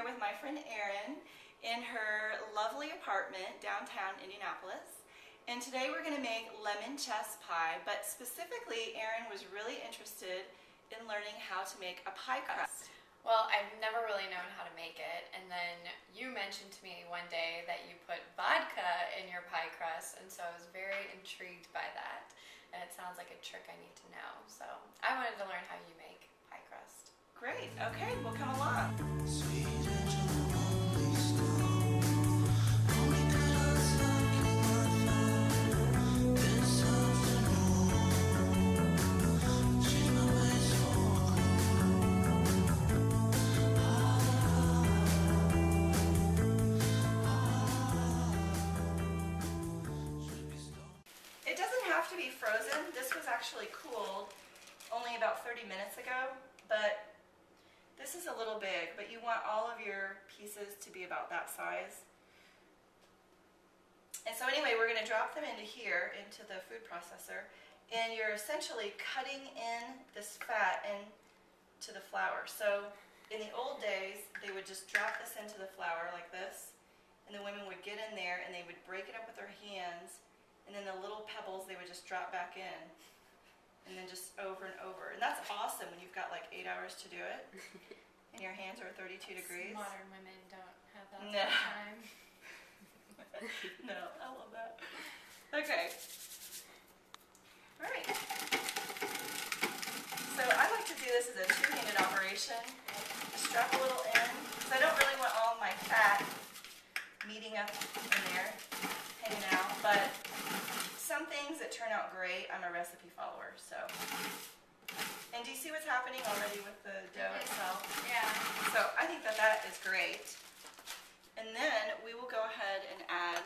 here with my friend Erin in her lovely apartment downtown Indianapolis. And today we're going to make lemon chess pie, but specifically Erin was really interested in learning how to make a pie crust. Well, I've never really known how to make it, and then you mentioned to me one day that you put vodka in your pie crust, and so I was very intrigued by that, and it sounds like a trick I need to know. So I wanted to learn how you make pie crust. Great, okay, well come along. It doesn't have to be frozen. This was actually cooled only about 30 minutes ago, but this is a little big, but you want all of your pieces to be about that size. And so anyway, we're going to drop them into here, into the food processor, and you're essentially cutting in this fat into the flour. So in the old days, they would just drop this into the flour like this, and the women would get in there and they would break it up with their hands, and then the little pebbles they would just drop back in, and then just over and over. And that's awesome when you've got like 8 hours to do it, and your hands are 32 degrees. Modern women don't have that No. time. No, I love that. Okay. All right. So I like to do this as a two-handed operation. Just strap a little in, because I don't really want all my fat meeting up in there, hanging out, but some things that turn out great, I'm a recipe follower, so. And do you see what's happening already with the dough itself? Yeah. So I think that that is great. And then we will go ahead and add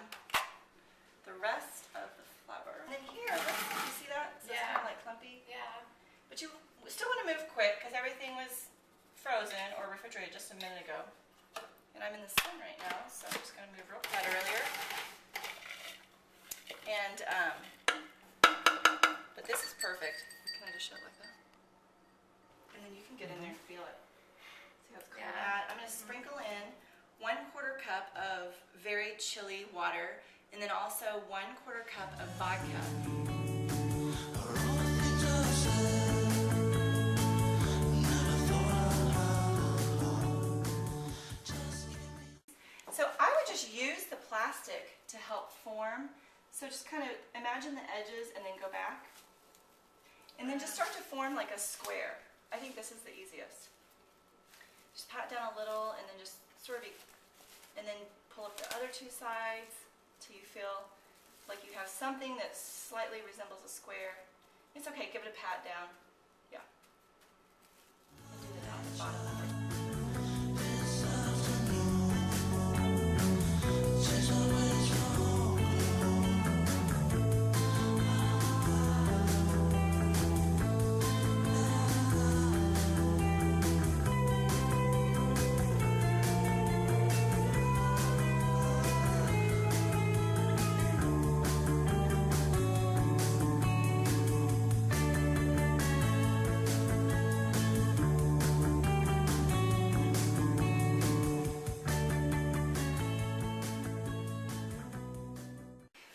the rest of the flour. And then here, look, you see that? So it's kind of like clumpy. Yeah. But you still want to move quick because everything was frozen or refrigerated just a minute ago. And I'm in the sun right now, so I'm just going to move real quiet earlier. And, but this is perfect. Can I just show it like that? And then you can get in there and feel it. See how it's cold? Yeah. I'm going to sprinkle in 1/4 cup of very chilly water, and then also 1/4 cup of vodka. So I would just use the plastic to help form. So just kind of imagine the edges and then go back. And then just start to form like a square. I think this is the easiest. Just pat down a little and then just sort of, and then pull up the other two sides till you feel like you have something that slightly resembles a square. It's okay, give it a pat down. Yeah. And do that on the bottom.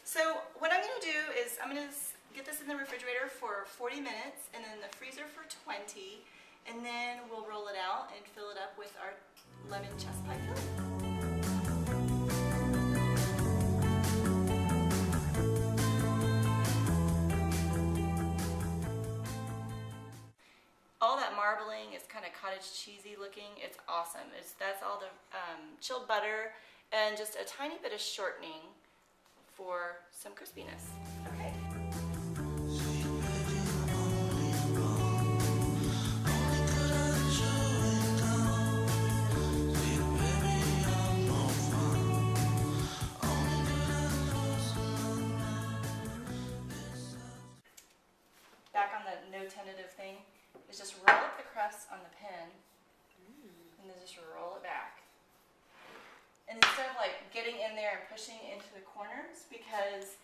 So what I'm going to do is I'm going to get this in the refrigerator for 40 minutes and then in the freezer for 20, and then we'll roll it out and fill it up with our lemon chess pie filling. All that marbling is kind of cottage cheesy looking. It's awesome. That's all the chilled butter and just a tiny bit of shortening for some crispiness. Okay. Back on the no tentative thing, is just roll up the crust on the pen and then just roll it back. And instead of like getting in there and pushing into the corners because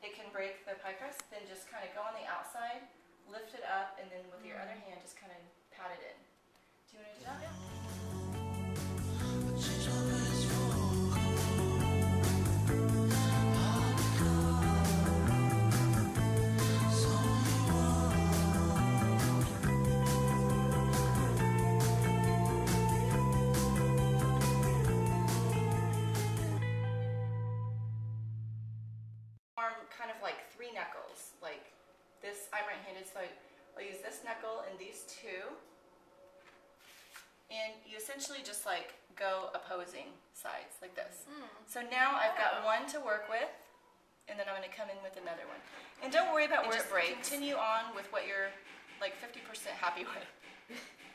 it can break the pie crust, then just kind of go on the outside, lift it up, and then with your other hand just kind of pat it in. Do you want to do that? Yeah. Form kind of like 3 knuckles, like this. I'm right-handed, so I'll use this knuckle and these 2, and you essentially just like go opposing sides like this. So now I've got one to work with, and then I'm going to come in with another one. And don't worry about where it breaks. Continue on with what you're like 50% happy with.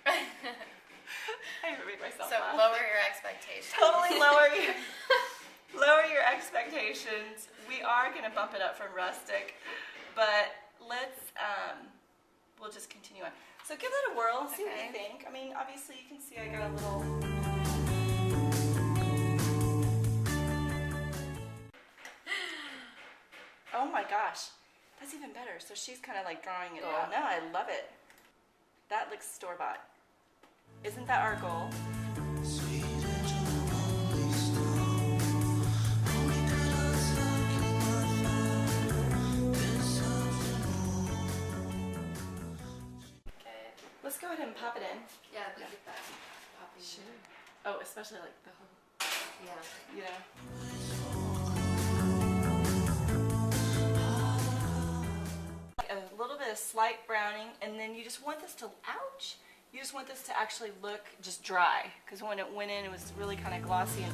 I haven't made myself So laugh. lower your expectations. Totally lower your expectations. We are going to bump it up from rustic, but let's we'll just continue on. So give that a whirl and see what you think. I mean, obviously you can see I got a little. Oh my gosh, that's even better. So she's kind of like drawing it all. No, I love it. That looks store-bought. Isn't that our goal? Let's go ahead and pop it in. Yeah, look at that. Popping. Sure. Oh, especially like the whole, Yeah. you know. A little bit of slight browning, and then you just want this to, ouch! You just want this to actually look just dry, because when it went in, it was really kind of glossy and